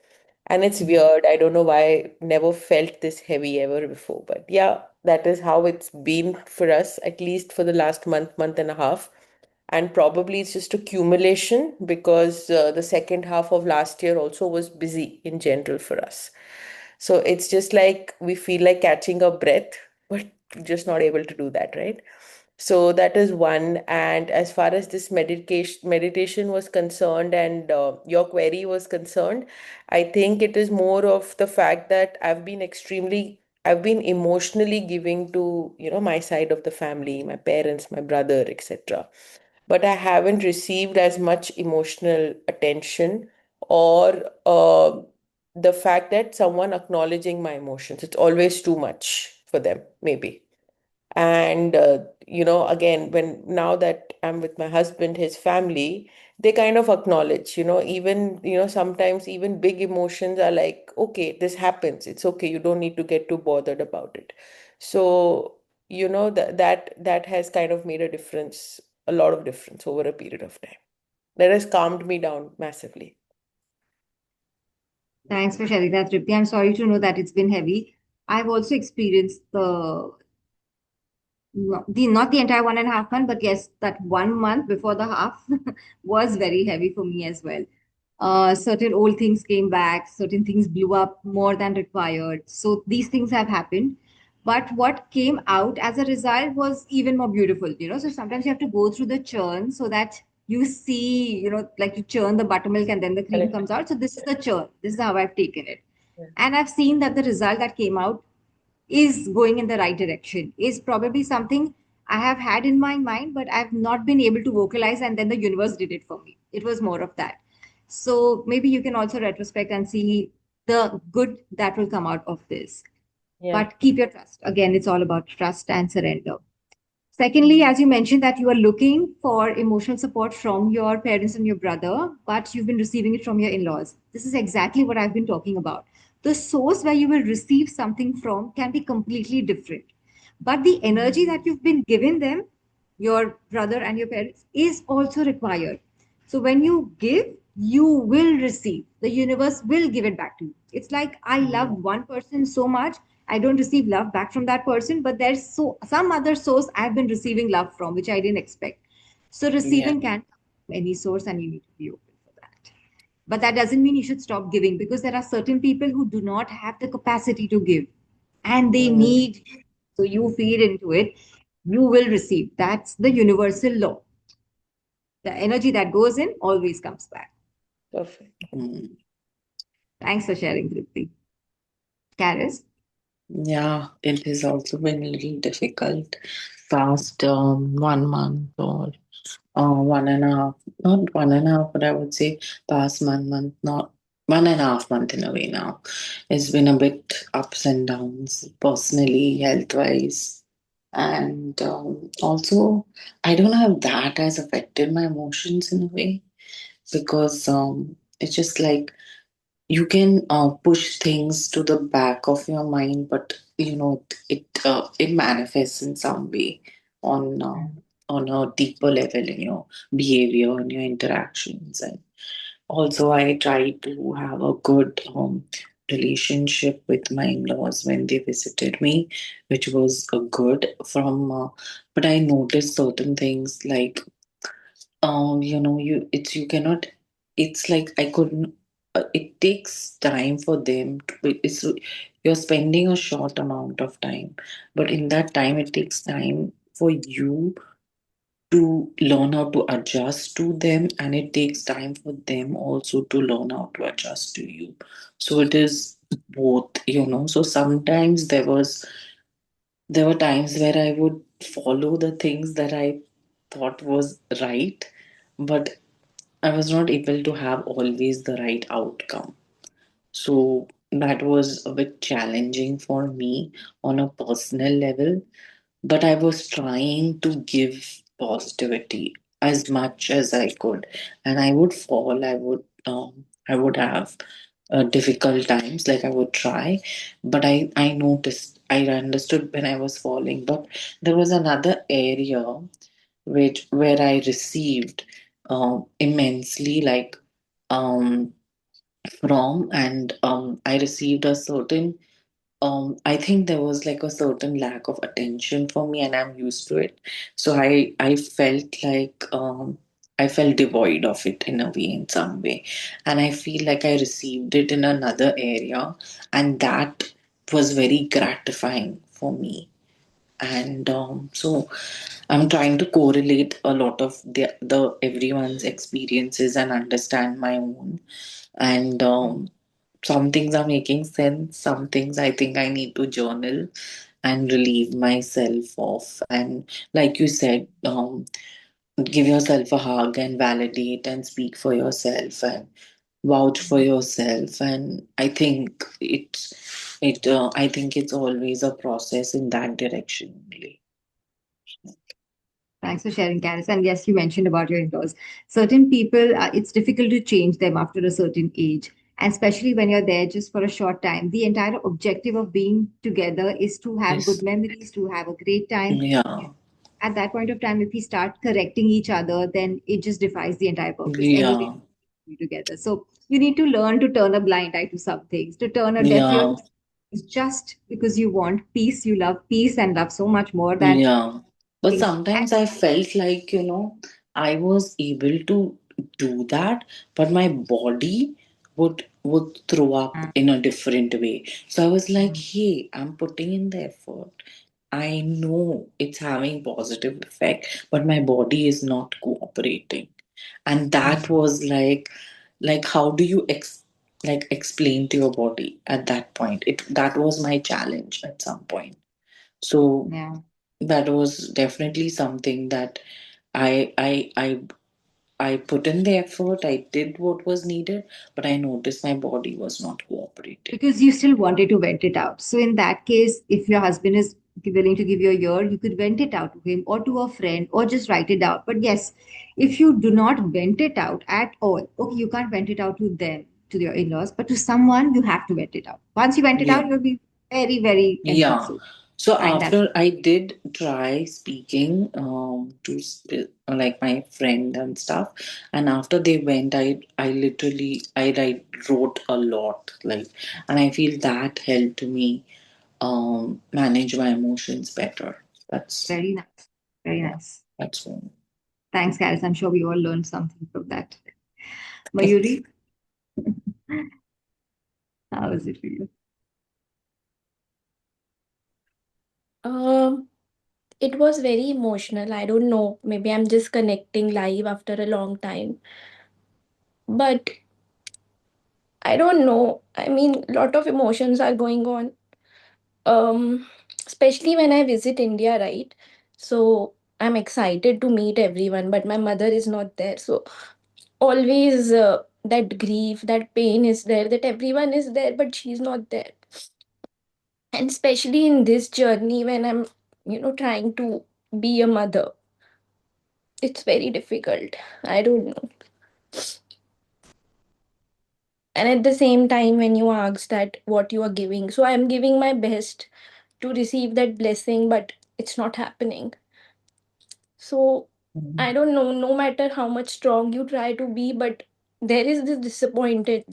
And it's weird. I don't know why I never felt this heavy ever before. But yeah, that is how it's been for us, at least for the last month and a half. And probably it's just accumulation because the second half of last year also was busy in general for us. So it's just like we feel like catching a breath, but just not able to do that, right? So that is one. And as far as this meditation was concerned and your query was concerned, I think it is more of the fact that I've been emotionally giving to, my side of the family, my parents, my brother, etc. But I haven't received as much emotional attention or the fact that someone acknowledging my emotions. It's always too much for them, maybe. And again, when now that I'm with my husband, his family, they kind of acknowledge, even, sometimes even big emotions are like, okay, this happens, it's okay, you don't need to get too bothered about it. So that has kind of made a difference, a lot of difference over a period of time. That has calmed me down massively. Thanks for sharing that, Tripti. I'm sorry to know that it's been heavy. I've also experienced not the entire 1.5 month, but yes, that 1 month before the half was very heavy for me as well. Certain old things came back, certain things blew up more than required. So these things have happened. But what came out as a result was even more beautiful. So sometimes you have to go through the churn so that you see, like you churn the buttermilk and then the cream Correct. comes out. So this is the churn. This is how I've taken it. Yeah. And I've seen that the result that came out is going in the right direction, is probably something I have had in my mind, but I've not been able to vocalize. And then the universe did it for me. It was more of that. So maybe you can also retrospect and see the good that will come out of this. Yeah. But keep your trust. Again, it's all about trust and surrender. Secondly, as you mentioned, that you are looking for emotional support from your parents and your brother, but you've been receiving it from your in laws. This is exactly what I've been talking about. The source where you will receive something from can be completely different. But the energy that you've been given them, your brother and your parents, is also required. So when you give, you will receive. The universe will give it back to you. It's like I love one person so much, I don't receive love back from that person, but there's some other source I've been receiving love from, which I didn't expect. So Yeah. receiving can come from any source, and you need to be open for that. But that doesn't mean you should stop giving, because there are certain people who do not have the capacity to give, and they Mm. need. So you feed into it, you will receive. That's the universal law. The energy that goes in always comes back. Perfect. Mm. Thanks for sharing, Tripti. Karis? Yeah, it has also been a little difficult past 1 month or One and a half, not 1.5, but I would say past month, not 1.5 month in a way now. It's been a bit ups and downs, personally, health-wise. And also, I don't know if that has affected my emotions in a way because it's just like you can push things to the back of your mind, but it manifests in some way on uh, on a deeper level in your behavior and your interactions. And also, I try to have a good relationship with my in-laws when they visited me, which was good from. But I noticed certain things like you cannot. It's like I couldn't. It takes time for them to. You're spending a short amount of time, but in that time, it takes time for you to learn how to adjust to them, and it takes time for them also to learn how to adjust to you. So it is both. So sometimes there were times where I would follow the things that I thought was right, but I was not able to have always the right outcome. So that was a bit challenging for me on a personal level, but I was trying to give positivity as much as I could. And I would fall, I would have difficult times, like I would try, but I noticed, I understood when I was falling. But there was another area where I received immensely, like um, from, and I received a certain. I think there was like a certain lack of attention for me, and I'm used to it. So I felt like I felt devoid of it in a way, in some way, and I feel like I received it in another area, and that was very gratifying for me. And so I'm trying to correlate a lot of the everyone's experiences and understand my own. And some things are making sense. Some things I think I need to journal and relieve myself of. And like you said, give yourself a hug and validate and speak for yourself and vouch for yourself. And I think it's always a process in that direction only. Thanks for sharing, Caris. And yes, you mentioned about your in-laws. Certain people, it's difficult to change them after a certain age. And especially when you're there just for a short time. The entire objective of being together is to have good Yes. memories, to have a great time. Yeah. At that point of time, if we start correcting each other, then it just defies the entire purpose. Anyway, Yeah. we together. So you need to learn to turn a blind eye to some things, to turn a deaf ear Yeah. to some things just because you want peace, you love peace and love so much more than Yeah. But things. And sometimes I felt like, I was able to do that, but my body would throw up in a different way. So I was like, hey, I'm putting in the effort. I know it's having positive effect, but my body is not cooperating. And that was like how do you explain to your body at that point? That was my challenge at some point. So yeah. that was definitely something that I I I I put in the effort. I did what was needed, but I noticed my body was not cooperating. Because you still wanted to vent it out. So in that case, if your husband is willing to give you a year, you could vent it out to him or to a friend or just write it out. But yes, if you do not vent it out at all, okay, you can't vent it out to them, to your in-laws, but to someone, you have to vent it out. Once you vent it Yeah. out, you'll be very, very empty. Yeah. So So find that. after I did try speaking like my friend and stuff, and after they went, I literally wrote a lot, like, and I feel that helped me manage my emotions better. That's Very nice. Very Yeah, nice. that's one. Thanks, guys. I'm sure we all learned something from that. Mayuri, how was it for you? Um, it was very emotional. I don't know. Maybe I'm just connecting live after a long time. But I don't know. I mean, lot of emotions are going on. Um, Especially when I visit India, right? So I'm excited to meet everyone, but my mother is not there. So always that grief, that pain is there, that everyone is there, but she's not there. And especially in this journey when I'm, trying to be a mother, it's very difficult. I don't know. And at the same time, when you ask that what you are giving, so I'm giving my best to receive that blessing, but it's not happening. So I don't know, no matter how much strong you try to be, but there is this disappointment,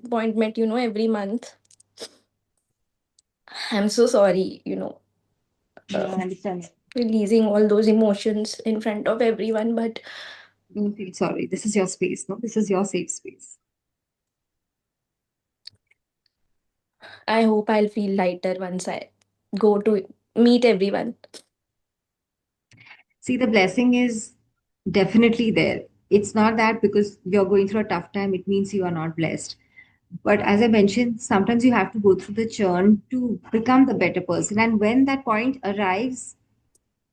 every month. I'm so sorry, No, I understand. releasing all those emotions in front of everyone, but Don't feel sorry. This is your space, no? This is your safe space. I hope I'll feel lighter once I go to meet everyone. See, the blessing is definitely there. It's not that because you're going through a tough time, it means you are not blessed. But as I mentioned, sometimes you have to go through the churn to become the better person. And when that point arrives,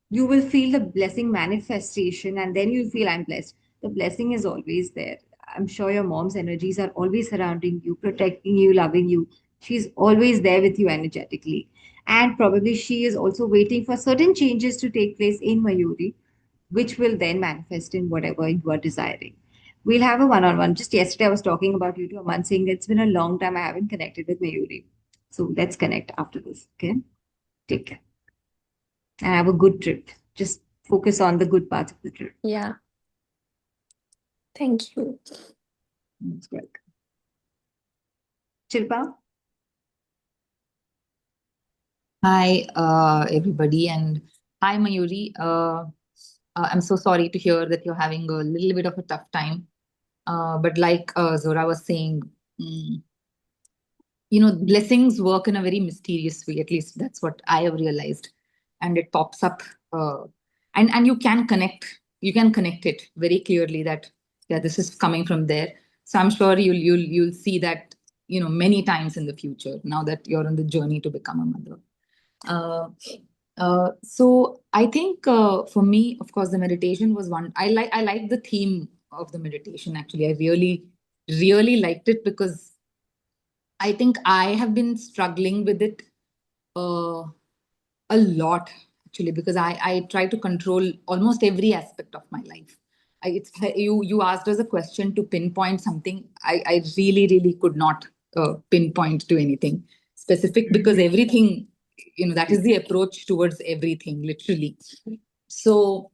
you will feel the blessing manifestation, and then you'll feel I'm blessed. The blessing is always there. I'm sure your mom's energies are always surrounding you, protecting you, loving you. She's always there with you energetically. And probably she is also waiting for certain changes to take place in Mayuri, which will then manifest in whatever you are desiring. We'll have a one-on-one. Just yesterday, I was talking about you to Aman, saying it's been a long time I haven't connected with Mayuri. So let's connect after this. Okay. Take care and have a good trip. Just focus on the good parts of the trip. Yeah. Thank you. That's great. Shilpa? Hi, everybody, and hi, Mayuri. I'm so sorry to hear that you're having a little bit of a tough time. But like Zora was saying, mm, blessings work in a very mysterious way. At least that's what I have realized, and it pops up, uh, and you can connect. You can connect it very clearly that yeah, this is coming from there. So I'm sure you'll see that many times in the future now that you're on the journey to become a mother. Uh, so I think for me, of course, the meditation was one. I like the theme of the meditation. Actually, I really liked it because I think I have been struggling with it uh, a lot actually because I try to control almost every aspect of my life. You asked us a question to pinpoint something. I really could not pinpoint to anything specific because everything that is the approach towards everything literally. So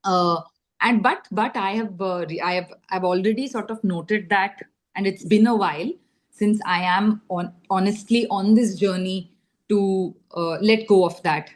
uh, and but I've already sort of noted that, and it's been a while since I am honestly on this journey to let go of that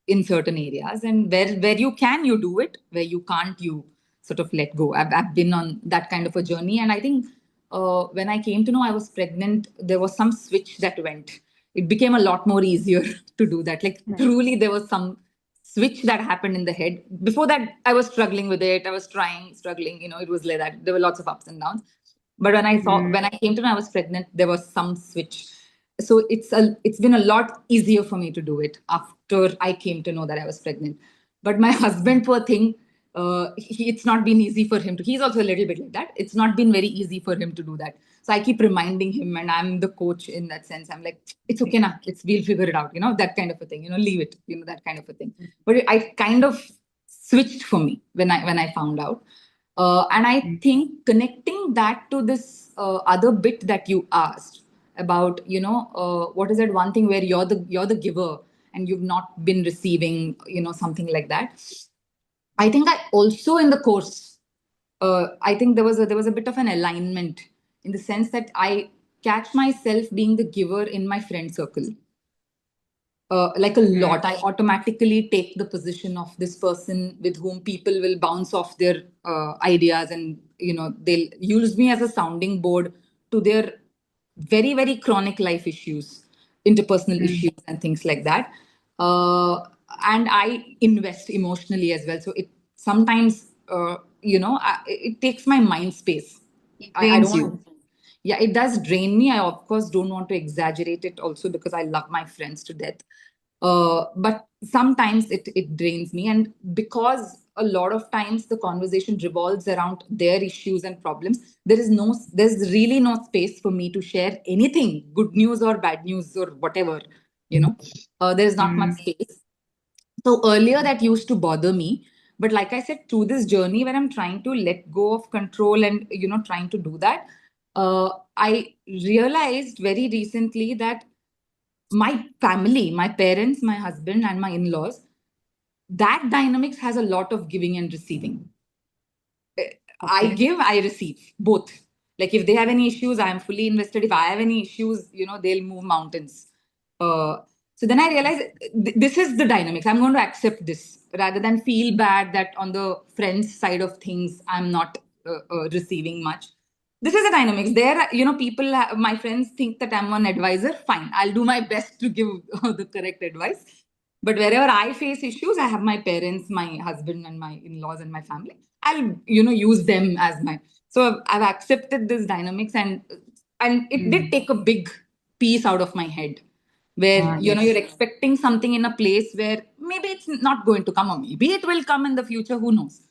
in certain areas, and where you can, you do it, where you can't, you sort of let go. I've been on that kind of a journey, and I think when I came to know I was pregnant, there was some switch that went. It became a lot more easier to do that. Like truly, there was some switch that happened in the head. Before that, I was struggling with it. I was trying, struggling. It was like that. There were lots of ups and downs. But when I came to know I was pregnant, there was some switch. So it's been a lot easier for me to do it after I came to know that I was pregnant. But my husband, poor thing, it's not been easy for him to. He's also a little bit like that. It's not been very easy for him to do that. So I keep reminding him, and I'm the coach in that sense. I'm like, it's okay now. We'll figure it out. That kind of a thing. Leave it. That kind of a thing. But I kind of switched for me when I found out. And I think connecting that to this other bit that you asked about, what is that one thing where you're the giver and you've not been receiving, something like that. I think I also in the course, I think there was a bit of an alignment in the sense that I catch myself being the giver in my friend circle. Like a lot, I automatically take the position of this person with whom people will bounce off their ideas, and they'll use me as a sounding board to their very very chronic life issues, interpersonal issues, and things like that. Uh, and I invest emotionally as well. So it sometimes, it takes my mind space. I don't Drains you. want. Yeah, it does drain me. I of course don't want to exaggerate it also because I love my friends to death. But sometimes it drains me. And because a lot of times the conversation revolves around their issues and problems, there's really no space for me to share anything, good news or bad news or whatever, there's not much space. So earlier that used to bother me. But like I said, through this journey where I'm trying to let go of control and, trying to do that, I realized very recently that my family, my parents, my husband, and my in laws, that dynamics has a lot of giving and receiving. I Okay. give, I receive both. Like if they have any issues, I am fully invested. If I have any issues, they'll move mountains. So then I realized this is the dynamics. I'm going to accept this rather than feel bad that on the friends side of things, I'm not receiving much. This is the dynamics. There, people, my friends think that I'm an advisor. Fine, I'll do my best to give the correct advice. But wherever I face issues, I have my parents, my husband, and my in-laws and my family. I'll use them as my. So I've accepted this dynamics, and it did take a big piece out of my head, where Yes. you're expecting something in a place where maybe it's not going to come, or maybe it will come in the future. Who knows?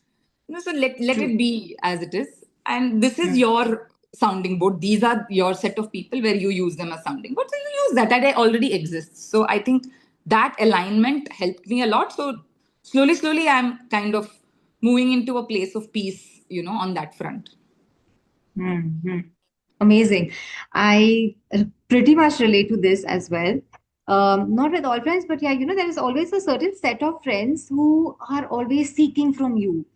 So let True. it be as it is, and this is your sounding board. These are your set of people where you use them as sounding board. So you use that. That already exists. So I think that alignment helped me a lot. So slowly, I'm kind of moving into a place of peace, on that front. Hmm. Amazing. I pretty much relate to this as well. Not with all friends, but yeah, there is always a certain set of friends who are always seeking from you.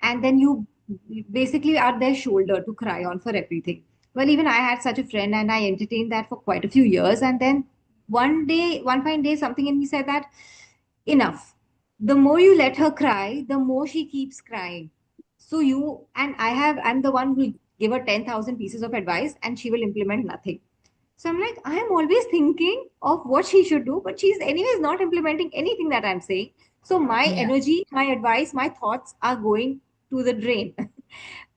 And then you basically are their shoulder to cry on for everything. Well, even I had such a friend and I entertained that for quite a few years. And then one fine day, something in me said that enough. The more you let her cry, the more she keeps crying. So I'm the one who give her 10,000 pieces of advice and she will implement nothing. So I'm like, I am always thinking of what she should do, but she's anyways not implementing anything that I'm saying. So my Yeah. energy, my advice, my thoughts are going to the drain.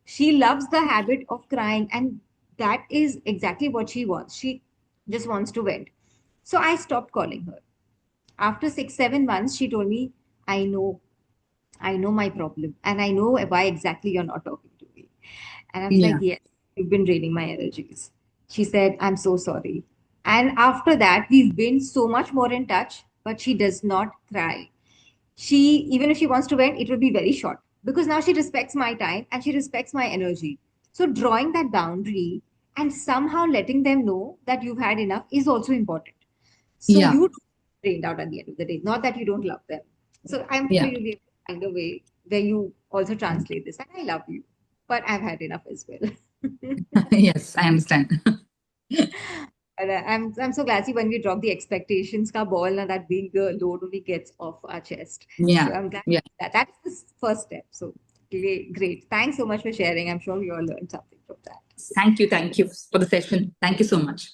She loves the habit of crying, and that is exactly what she wants. She just wants to vent. So I stopped calling her. After 6, 7 months, she told me, I know my problem, and I know why exactly you're not talking to me. And I was like, Yeah. yes, you've been draining my energies. She said, I'm so sorry. And after that, we've been so much more in touch, but she does not cry. Even if she wants to vent, it will be very short because now she respects my time and she respects my energy. So, drawing that boundary and somehow letting them know that you've had enough is also important. So, Yeah. you don't get drained out at the end of the day, not that you don't love them. So, I'm sure Yeah. you'll be able to find a way where you also translate this. And I love you, but I've had enough as well. Yes, I understand. And I'm so glad, see, when we drop the expectations ka ball, na, that being the load only gets off our chest. So Yeah. I'm glad Yeah. that's the first step. So great. Thanks so much for sharing. I'm sure we all learned something from that. Thank you. Thank you for the session. Thank you so much.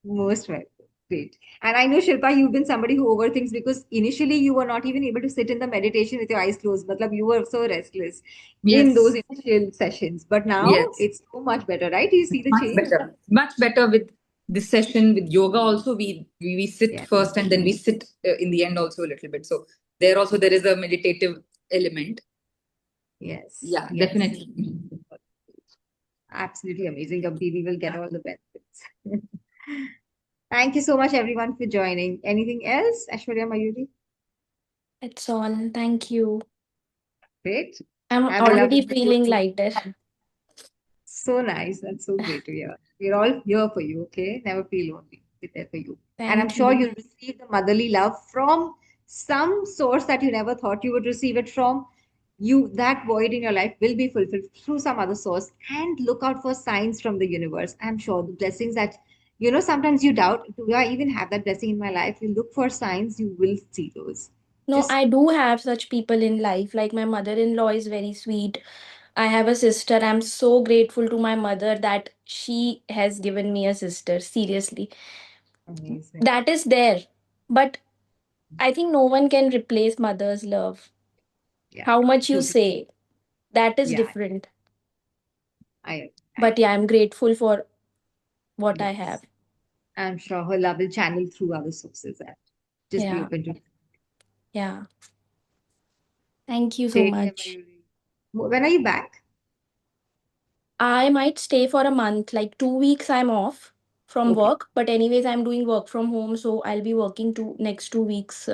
Most welcome. Great. And I know, Shilpa, you've been somebody who overthinks because initially you were not even able to sit in the meditation with your eyes closed. Matlab, you were so restless in those Yes. initial sessions. But now Yes. it's so much better, right? You see the Much change? better. Much better with this session. With yoga also, we sit Yeah. first and then we sit in the end also a little bit. So there is a meditative element. Yes. Yeah, Yes. definitely. Absolutely amazing, Gabby. We will get all the benefits. Thank you so much, everyone, for joining. Anything else, Aishwarya, Mayuri? It's all. Thank you. Great. I'm Have a already lovely feeling lighter. So nice. That's so great to hear. We're all here for you, okay? Never feel lonely. We're there for you. And I'm Thank sure you. you'll receive the motherly love from some source that you never thought you would receive it from. That void in your life will be fulfilled through some other source. And look out for signs from the universe. I'm sure the blessings that, sometimes you doubt, do I even have that blessing in my life? You look for signs, you will see those. No, Just I do have such people in life. Like my mother-in-law is very sweet. I have a sister. I'm so grateful to my mother that she has given me a sister. Seriously. amazing. That is there. But I think no one can replace mother's love. Yeah. How much you Totally. say, that is Yeah. different. I But yeah, I'm grateful for what I yes. have. I'm sure her love will channel through other sources. Just be Yeah. open to it. Yeah. Thank you so Take care, much. Mayuri. When are you back? I might stay for a month, like 2 weeks I'm off from Okay. work, but anyways, I'm doing work from home, so I'll be working next 2 weeks.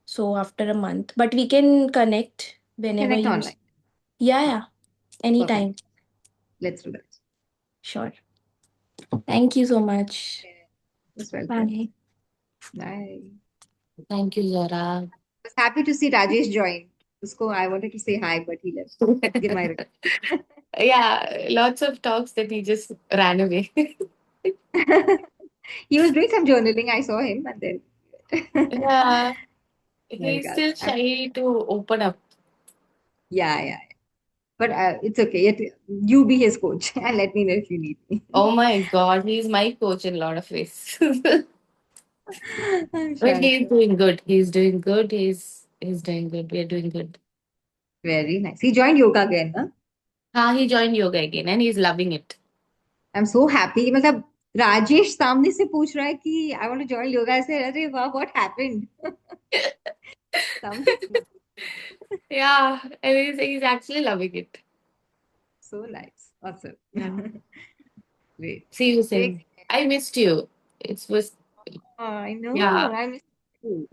So after a month, but we can connect whenever Connect you. online. Yeah, anytime. Perfect. Let's do that. Sure. Thank you so much. Most welcome. Bye. Bye. Thank you, Zara. I was happy to see Rajesh join. I wanted to say hi, but he left. Give my regards. Yeah, lots of talks that he just ran away. He was doing some journaling. I saw him, and then Yeah, my he's still regards. shy to open up. Yeah. But it's okay. You be his coach and let me know if you need me. Oh my God, he's my coach in a lot of ways. I'm But sure. he's doing good. He's doing good. He's doing good. We're doing good. Very nice. He joined yoga again, huh? He joined yoga again and he's loving it. I'm so happy. मतलब राजेश सामने से पूछ रहा है कि I want to join yoga. I said, अरे वाह, what happened? Something Yeah, and he's actually loving it. so nice. Awesome. Yeah. Great. See you Take soon. I missed you. It was, I know. yeah, I miss you.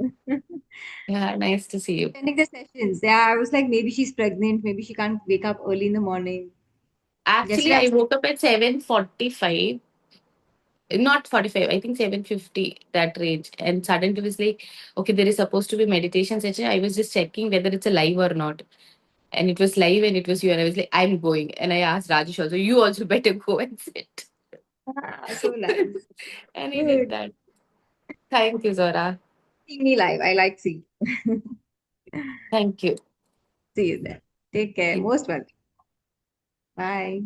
yeah, nice to see you. Attending the sessions. Yeah, I was like, maybe she's pregnant. Maybe she can't wake up early in the morning. Actually, Yesterday, I woke up at 7:45. Not 45, I think 7:50, that range. And suddenly it was like, okay, there is supposed to be meditation session. I was just checking whether it's a live or not. And it was live and it was you. And I was like, I'm going. And I asked Rajesh also, you also better go and sit. so nice. And he did Good. that. Thank you, Zora. Seeing me live. I like seeing. Thank you. See you there. Take care. Most welcome. Bye.